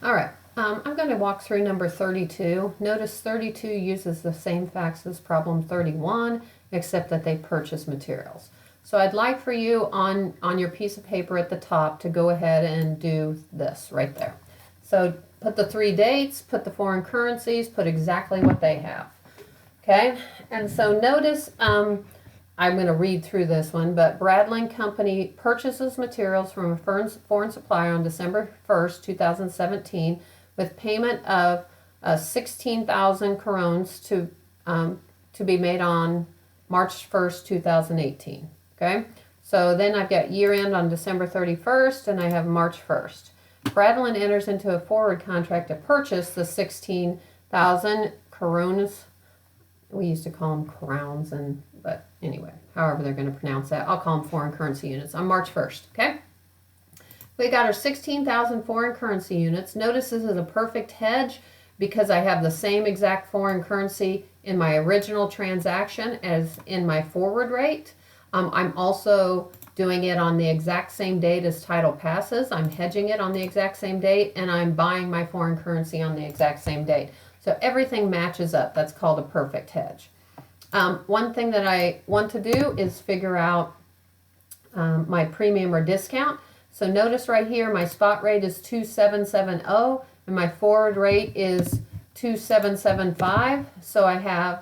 All right, I'm going to walk through number 32. Notice 32 uses the same facts as problem 31, except that they purchase materials. So I'd like for you on your piece of paper at the top to go ahead and do this right there. So put the 3 dates, put the foreign currencies, put exactly what they have. Okay, and so notice, I'm going to read through this one, but Bradley Company purchases materials from a foreign supplier on December 1st, 2017, with payment of 16,000 coronas to be made on March 1st, 2018. Okay, so then I've got year end on December 31st, and I have March 1st. Bradley enters into a forward contract to purchase the 16,000 coronas. We used to call them crowns, but anyway, however they're going to pronounce that. I'll call them foreign currency units on March 1st, okay? We got our 16,000 foreign currency units. Notice this is a perfect hedge because I have the same exact foreign currency in my original transaction as in my forward rate. I'm also doing it on the exact same date as title passes. I'm hedging it on the exact same date, and I'm buying my foreign currency on the exact same date. So everything matches up. That's called a perfect hedge. One thing that I want to do is figure out my premium or discount. So notice right here, my spot rate is 2770 and my forward rate is 2775. So I have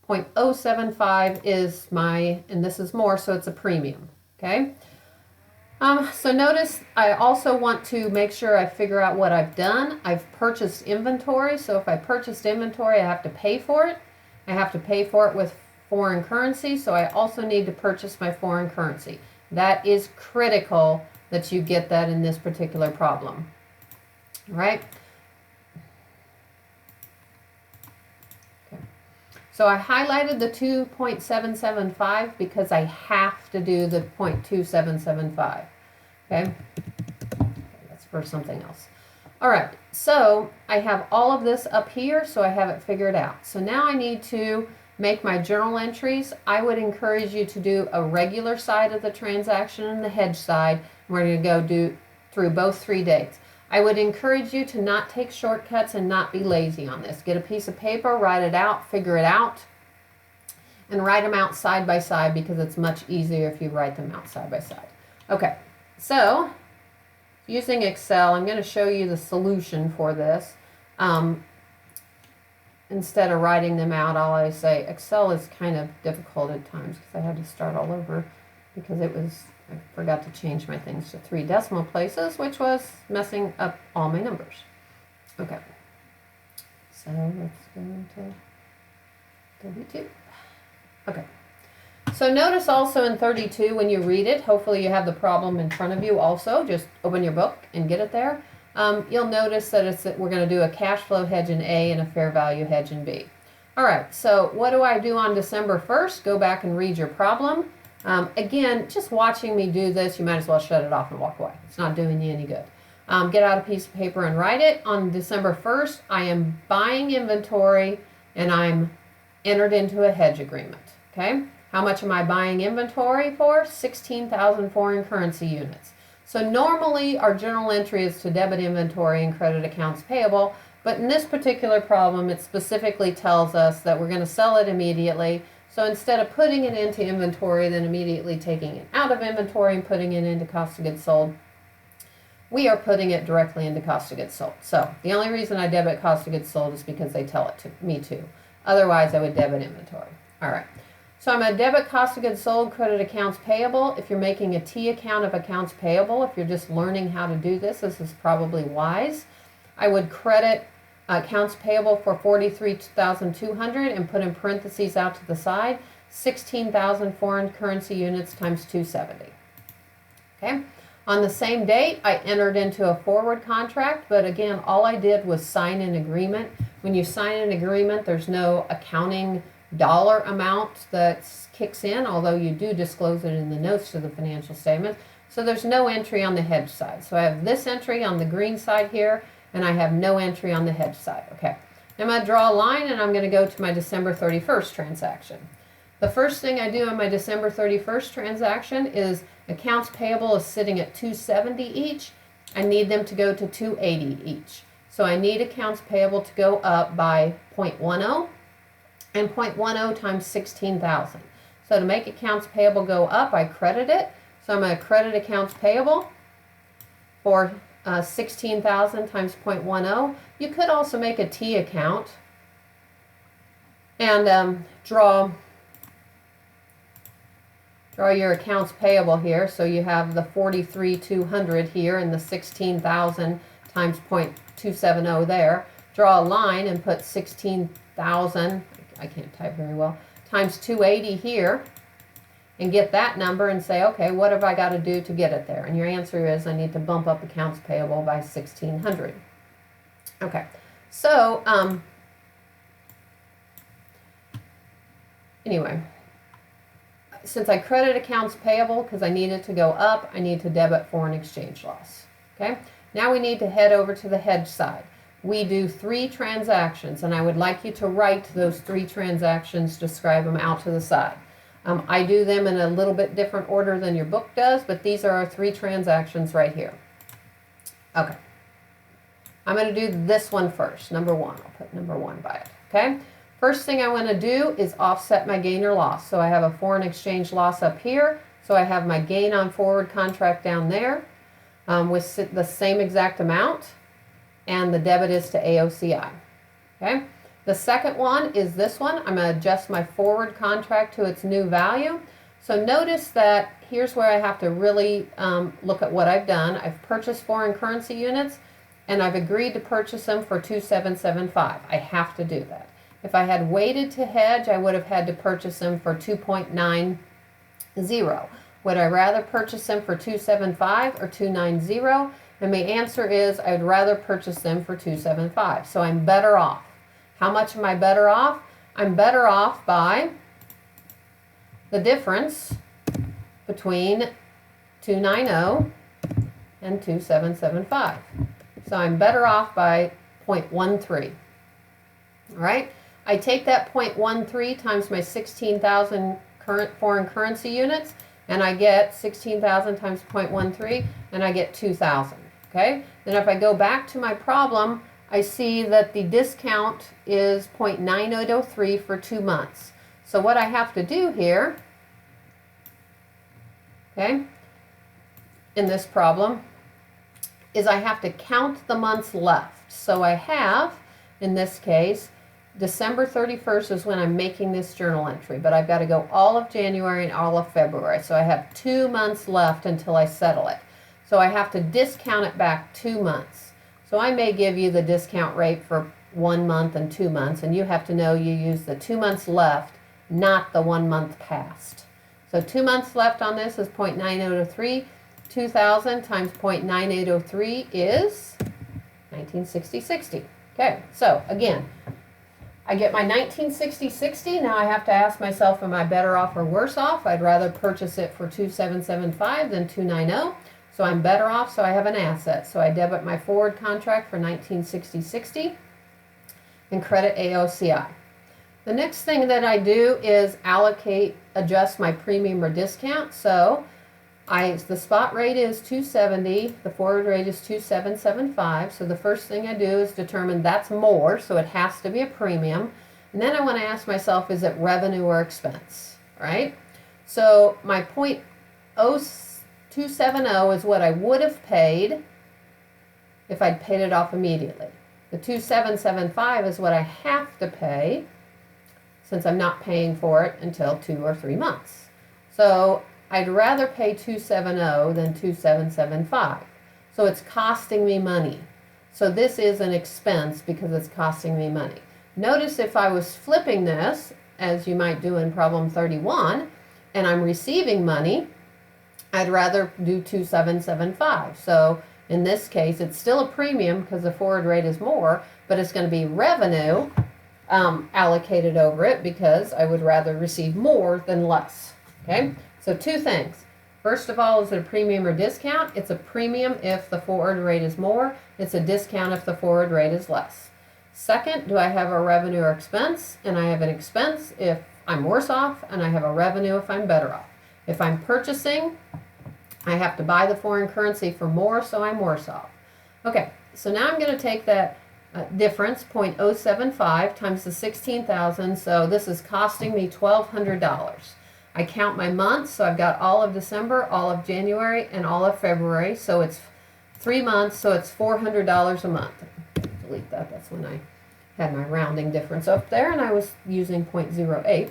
0.075 is my, and this is more, so it's a premium, okay? So notice I also want to make sure I figure out what I've done. I've purchased inventory, so if I purchased inventory, I have to pay for it. I have to pay for it with foreign currency, so I also need to purchase my foreign currency. That is critical that you get that in this particular problem. All right? So I highlighted the 2.775 because I have to do the 0.2775. Okay? That's for something else. All right, so I have all of this up here, so I have it figured out. So now I need to make my journal entries. I would encourage you to do a regular side of the transaction and the hedge side. We're going to go through both 3 dates. I would encourage you to not take shortcuts and not be lazy on this. Get a piece of paper, write it out, figure it out, and write them out side by side because it's much easier if you write them out side by side. Okay, so using Excel, I'm going to show you the solution for this. Instead of writing them out, I'll always say Excel is kind of difficult at times because I had to start all over because I forgot to change my things to 3 decimal places, which was messing up all my numbers. Okay, so let's go into 32. Okay, so notice also in 32 when you read it, hopefully you have the problem in front of you also, just open your book and get it there. You'll notice that we're going to do a cash flow hedge in A and a fair value hedge in B. All right, so what do I do on December 1st? Go back and read your problem. Again, just watching me do this, you might as well shut it off and walk away. It's not doing you any good. Get out a piece of paper and write it. On December 1st, I am buying inventory and I'm entered into a hedge agreement. Okay, how much am I buying inventory for? 16,000 foreign currency units. So normally our journal entry is to debit inventory and credit accounts payable, but in this particular problem, it specifically tells us that we're going to sell it immediately. So instead of putting it into inventory, then immediately taking it out of inventory and putting it into cost of goods sold, we are putting it directly into cost of goods sold. So the only reason I debit cost of goods sold is because they tell it to me to. Otherwise, I would debit inventory. All right. So I'm going to debit cost of goods sold, credit accounts payable. If you're making a T account of accounts payable, if you're just learning how to do this, this is probably wise. I would credit accounts payable for 43,200 and put in parentheses out to the side, 16,000 foreign currency units times 270. Okay. On the same date, I entered into a forward contract, but again, all I did was sign an agreement. When you sign an agreement, there's no accounting dollar amount that kicks in, although you do disclose it in the notes to the financial statement. So there's no entry on the hedge side. So I have this entry on the green side here, and I have no entry on the hedge side. Okay, now I'm going to draw a line, and I'm going to go to my December 31st transaction. The first thing I do on my December 31st transaction is accounts payable is sitting at 270 each. I need them to go to 280 each. So I need accounts payable to go up by 0.10 and 0.10 times 16,000. So to make accounts payable go up, I credit it. So I'm going to credit accounts payable for 16,000 times 0.10. You could also make a T account and draw your accounts payable here. So you have the 43,200 here and the 16,000 times 0.270 there. Draw a line and put 16,000, I can't type very well, times 280 here, and get that number and say, okay, what have I got to do to get it there? And your answer is I need to bump up accounts payable by 1,600. Okay, so anyway, since I credit accounts payable because I need it to go up, I need to debit foreign exchange loss. Okay, now we need to head over to the hedge side. We do 3 transactions, and I would like you to write those 3 transactions, describe them out to the side. I do them in a little bit different order than your book does, but these are our 3 transactions right here. Okay. I'm going to do this one first, number 1. I'll put number 1 by it. Okay. First thing I want to do is offset my gain or loss. So I have a foreign exchange loss up here. So I have my gain on forward contract down there with the same exact amount. And the debit is to AOCI. Okay. The second one is this one. I'm going to adjust my forward contract to its new value. So notice that here's where I have to really look at what I've done. I've purchased foreign currency units, and I've agreed to purchase them for 2,775. I have to do that. If I had waited to hedge, I would have had to purchase them for 2.90. Would I rather purchase them for 275 or 290? And my answer is I'd rather purchase them for 275. So I'm better off. How much am I better off? I'm better off by the difference between 290 and 2775. So I'm better off by 0.13. All right? I take that 0.13 times my 16,000 current foreign currency units, and I get 16,000 times 0.13, and I get 2,000. Okay? Then if I go back to my problem, I see that the discount is 0.9803 for 2 months. So what I have to do here, okay, in this problem, is I have to count the months left. So I have, in this case, December 31st is when I'm making this journal entry, but I've got to go all of January and all of February. So I have 2 months left until I settle it. So I have to discount it back 2 months. So I may give you the discount rate for 1 month and 2 months, and you have to know you use the 2 months left, not the 1 month past. So 2 months left on this is 0.9803. 2,000 times 0.9803 is 1960.60. Okay, so again, I get my 1960.60. Now I have to ask myself, am I better off or worse off? I'd rather purchase it for 2,775 than 290. So I'm better off, so I have an asset. So I debit my forward contract for 1960.60 and credit AOCI. The next thing that I do is adjust my premium or discount. So the spot rate is 270, the forward rate is 2,775. So the first thing I do is determine that's more, so it has to be a premium. And then I want to ask myself, is it revenue or expense, right? So my 0.0270 is what I would have paid if I'd paid it off immediately. The 2,775 is what I have to pay since I'm not paying for it until 2 or 3 months. So I'd rather pay 270 than 2,775. So it's costing me money. So this is an expense because it's costing me money. Notice if I was flipping this, as you might do in problem 31, and I'm receiving money, I'd rather do 2,775. So in this case, it's still a premium because the forward rate is more, but it's going to be revenue allocated over it because I would rather receive more than less. Okay, so 2 things. First of all, is it a premium or discount? It's a premium if the forward rate is more. It's a discount if the forward rate is less. Second, do I have a revenue or expense? And I have an expense if I'm worse off, and I have a revenue if I'm better off. If I'm purchasing, I have to buy the foreign currency for more, so I'm worse off. Okay, so now I'm going to take that difference, 0.075 times the 16,000, so this is costing me $1,200. I count my months, so I've got all of December, all of January, and all of February, so it's 3 months, so it's $400 a month. Delete that, that's when I had my rounding difference up there, and I was using 0.08.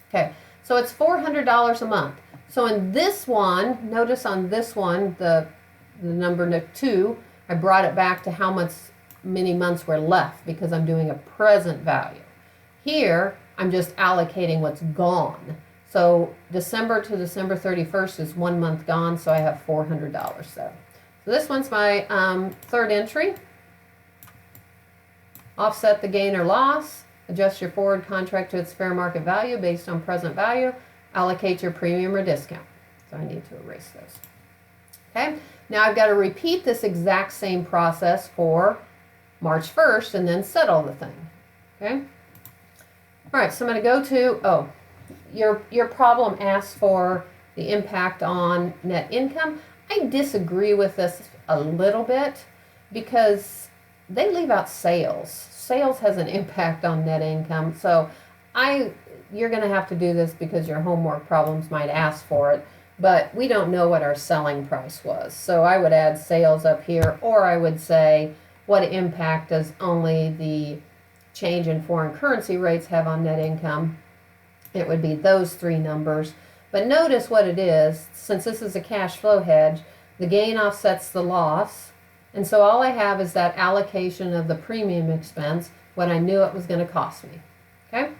Okay, so it's $400 a month. So in this one, notice on this one, the number 2, I brought it back to how many months were left because I'm doing a present value. Here, I'm just allocating what's gone. So December to December 31st is 1 month gone, so I have $400 there. So this one's my third entry. Offset the gain or loss. Adjust your forward contract to its fair market value based on present value. Allocate your premium or discount. So I need to erase those. Okay, now I've got to repeat this exact same process for March 1st and then settle the thing. Okay. All right, so I'm going to go to, your problem asks for the impact on net income. I disagree with this a little bit because they leave out sales. Sales has an impact on net income. So you're going to have to do this because your homework problems might ask for it, but we don't know what our selling price was. So I would add sales up here, or I would say what impact does only the change in foreign currency rates have on net income. It would be those 3 numbers. But notice what it is, since this is a cash flow hedge, the gain offsets the loss. And so all I have is that allocation of the premium expense, what I knew it was going to cost me. Okay?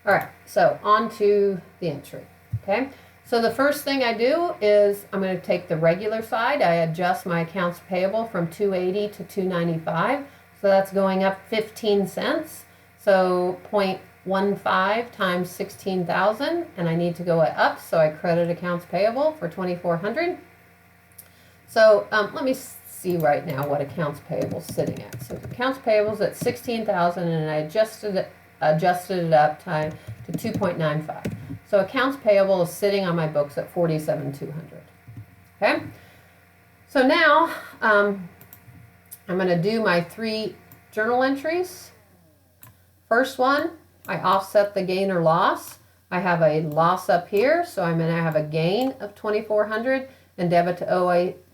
All right, so on to the entry. Okay? So the first thing I do is I'm going to take the regular side. I adjust my accounts payable from 280 to 295. So that's going up 15 cents. So 0.15 times 16,000, and I need to go up, so I credit accounts payable for 2,400. So let me see right now what accounts payable is sitting at. So accounts payable is at 16,000, and I adjusted it up to 2.95. So accounts payable is sitting on my books at 47,200. Okay. So now I'm going to do my 3 journal entries. First one, I offset the gain or loss. I have a loss up here, so I'm going to have a gain of 2,400 and debit to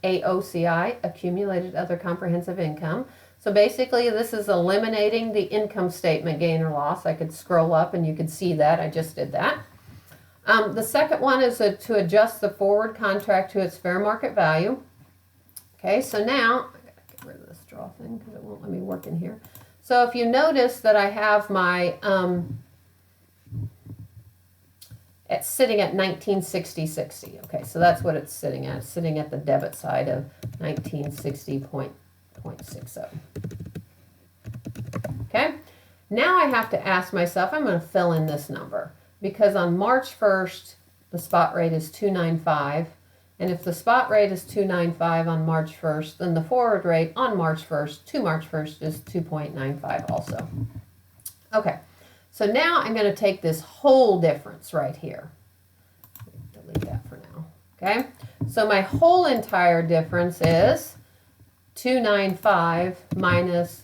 AOCI, accumulated other comprehensive income. So basically this is eliminating the income statement gain or loss. I could scroll up and you could see that. I just did that. The second one is to adjust the forward contract to its fair market value. Okay, so now, I gotta get rid of this draw thing because it won't let me work in here. So if you notice that I have my, it's sitting at 1960.60. Okay, so that's what it's sitting at. It's sitting at the debit side of 1960.60. Okay, now I have to ask myself, I'm going to fill in this number because on March 1st, the spot rate is 295. And if the spot rate is 295 on March 1st, then the forward rate on March 1st to March 1st is 2.95 also. Okay, so now I'm going to take this whole difference right here. Delete that for now. Okay, so my whole entire difference is 295 minus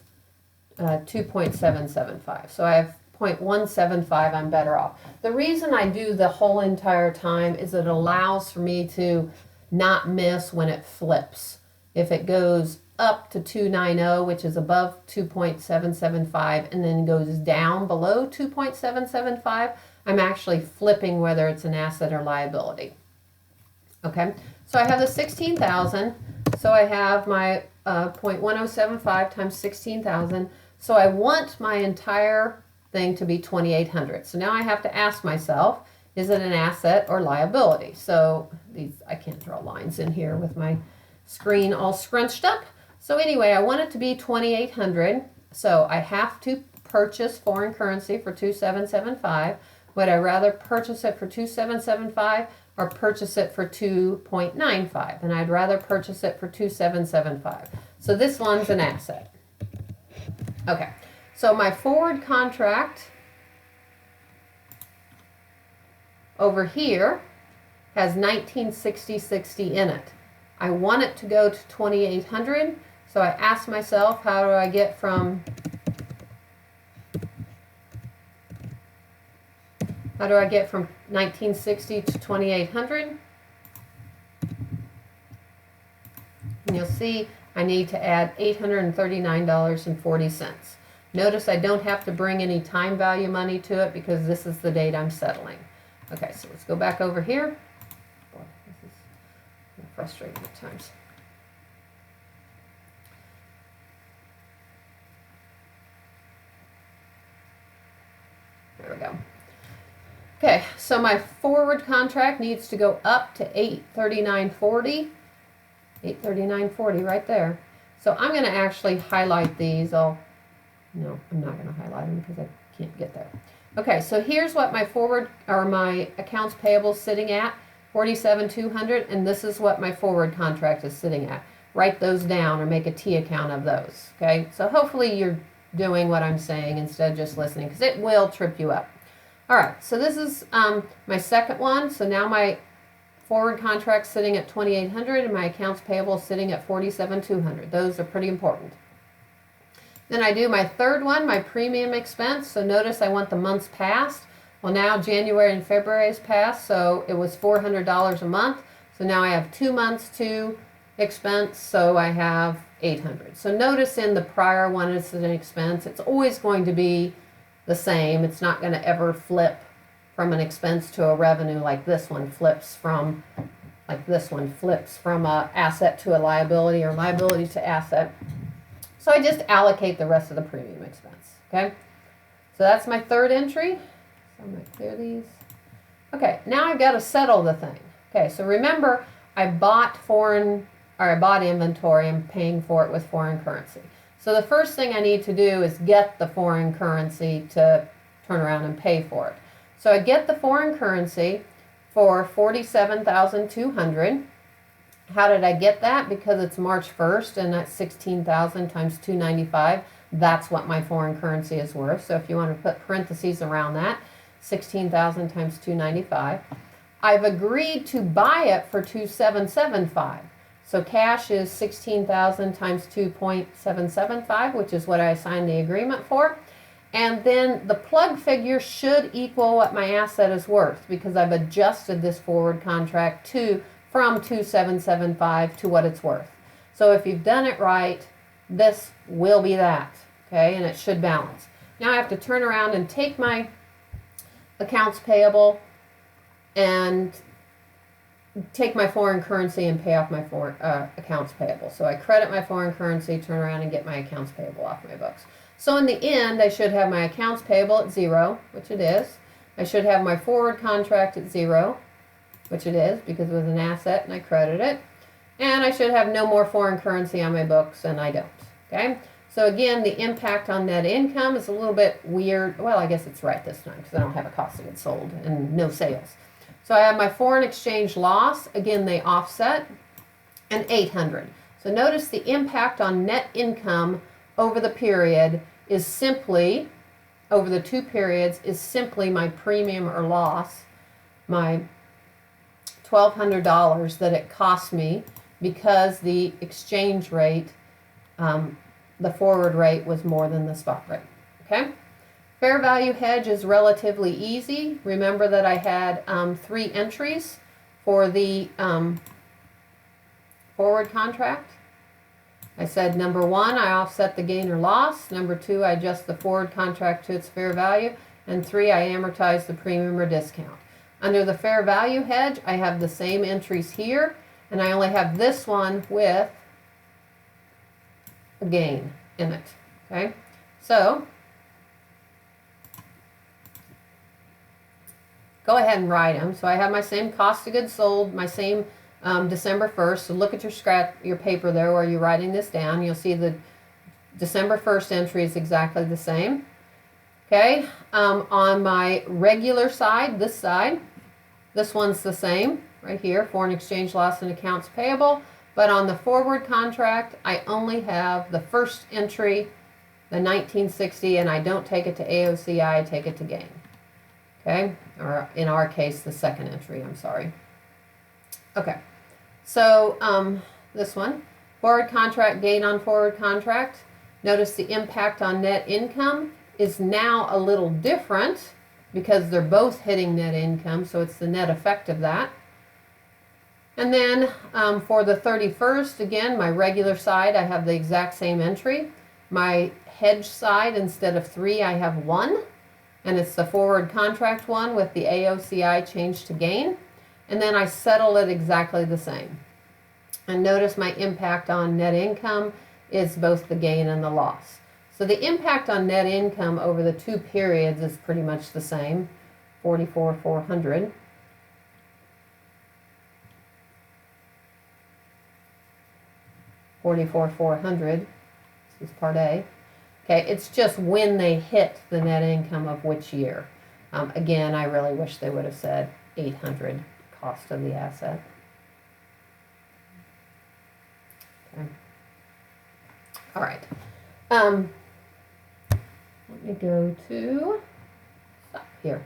2.775. So I have 0.175, I'm better off. The reason I do the whole entire time is it allows for me to not miss when it flips. If it goes up to 290, which is above 2.775, and then goes down below 2.775, I'm actually flipping whether it's an asset or liability. Okay, so I have the 16,000, so I have my 0.1075 times 16,000, so I want my entire thing to be 2,800. So now I have to ask myself, is it an asset or liability? So I can't draw lines in here with my screen all scrunched up. So anyway, I want it to be 2,800. So I have to purchase foreign currency for 2,775. Would I rather purchase it for 2,775 or purchase it for 2.95? And I'd rather purchase it for 2,775. So this one's an asset. Okay. So my forward contract over here has 1960/60 in it. I want it to go to 2800, so I asked myself, how do I get from 1960 to 2800? And you'll see I need to add $839.40. Notice I don't have to bring any time value money to it because this is the date I'm settling. Okay, so let's go back over here. Boy, this is frustrating at times. There we go. Okay, so my forward contract needs to go up to $839.40. $839.40 right there. So I'm going to actually highlight these. No, I'm not going to highlight them because I can't get there. Okay, so here's what my forward or my accounts payable is sitting at, $47,200, and this is what my forward contract is sitting at. Write those down or make a T account of those. Okay, so hopefully you're doing what I'm saying instead of just listening, because it will trip you up. All right, so this is my second one. So now my forward contract sitting at 2,800 and my accounts payable sitting at 47,200. Those are pretty important. Then I do my third one, my premium expense. So notice I want the months past. Well, now January and February has passed, so it was $400 a month. So now I have 2 months to expense, so I have 800. So notice in the prior one it's an expense. It's always going to be the same. It's not going to ever flip from an expense to a revenue like this one flips from, a asset to a liability or liability to asset. So I just allocate the rest of the premium expense, okay? So that's my third entry. So I'm going to clear these. Okay, now I've got to settle the thing. Okay, so remember I bought inventory. I'm paying for it with foreign currency. So the first thing I need to do is get the foreign currency to turn around and pay for it. So I get the foreign currency for $47,200. How did I get that? Because it's March 1st and that's 16,000 times 295. That's what my foreign currency is worth. So if you want to put parentheses around that, 16,000 times 295. I've agreed to buy it for 2,775. So cash is 16,000 times 2.775, which is what I signed the agreement for. And then the plug figure should equal what my asset is worth because I've adjusted this forward contract from 2,775 to what it's worth. So if you've done it right, this will be that, okay? And it should balance. Now I have to turn around and take my accounts payable and take my foreign currency and pay off my accounts payable. So I credit my foreign currency, turn around and get my accounts payable off my books. So in the end, I should have my accounts payable at 0, which it is. I should have my forward contract at 0, which it is because it was an asset and I credit it. And I should have no more foreign currency on my books, and I don't. Okay? So again, the impact on net income is a little bit weird. Well, I guess it's right this time because I don't have a cost of goods sold and no sales. So I have my foreign exchange loss. Again, they offset, and 800. So notice the impact on net income over the period is simply, over the 2 periods, is simply my premium or loss, my $1,200 that it cost me because the exchange rate, the forward rate was more than the spot rate, okay? Fair value hedge is relatively easy. Remember that I had 3 entries for the forward contract. I said number 1, I offset the gain or loss. Number 2, I adjust the forward contract to its fair value. And 3, I amortize the premium or discount. Under the fair value hedge, I have the same entries here, and I only have this one with a gain in it, okay? So, go ahead and write them. So I have my same cost of goods sold, my same December 1st. So look at your paper there where you're writing this down. You'll see the December 1st entry is exactly the same. Okay, on my regular side, this one's the same right here, foreign exchange loss and accounts payable. But on the forward contract, I only have the first entry, the 1960, and I don't take it to AOCI, I take it to gain. Okay, or in our case, the second entry, I'm sorry. Okay, so this one, forward contract gain on forward contract. Notice the impact on net income is now a little different because they're both hitting net income, so it's the net effect of that. And then for the 31st, again, my regular side, I have the exact same entry. My hedge side, instead of 3, I have 1. And it's the forward contract one with the AOCI changed to gain. And then I settle it exactly the same. And notice my impact on net income is both the gain and the loss. So the impact on net income over the 2 periods is pretty much the same, 44,400. $44,400. This is part A. Okay, it's just when they hit the net income of which year. Again, I really wish they would have said 800 cost of the asset. Okay. All right. Let me go to stop here.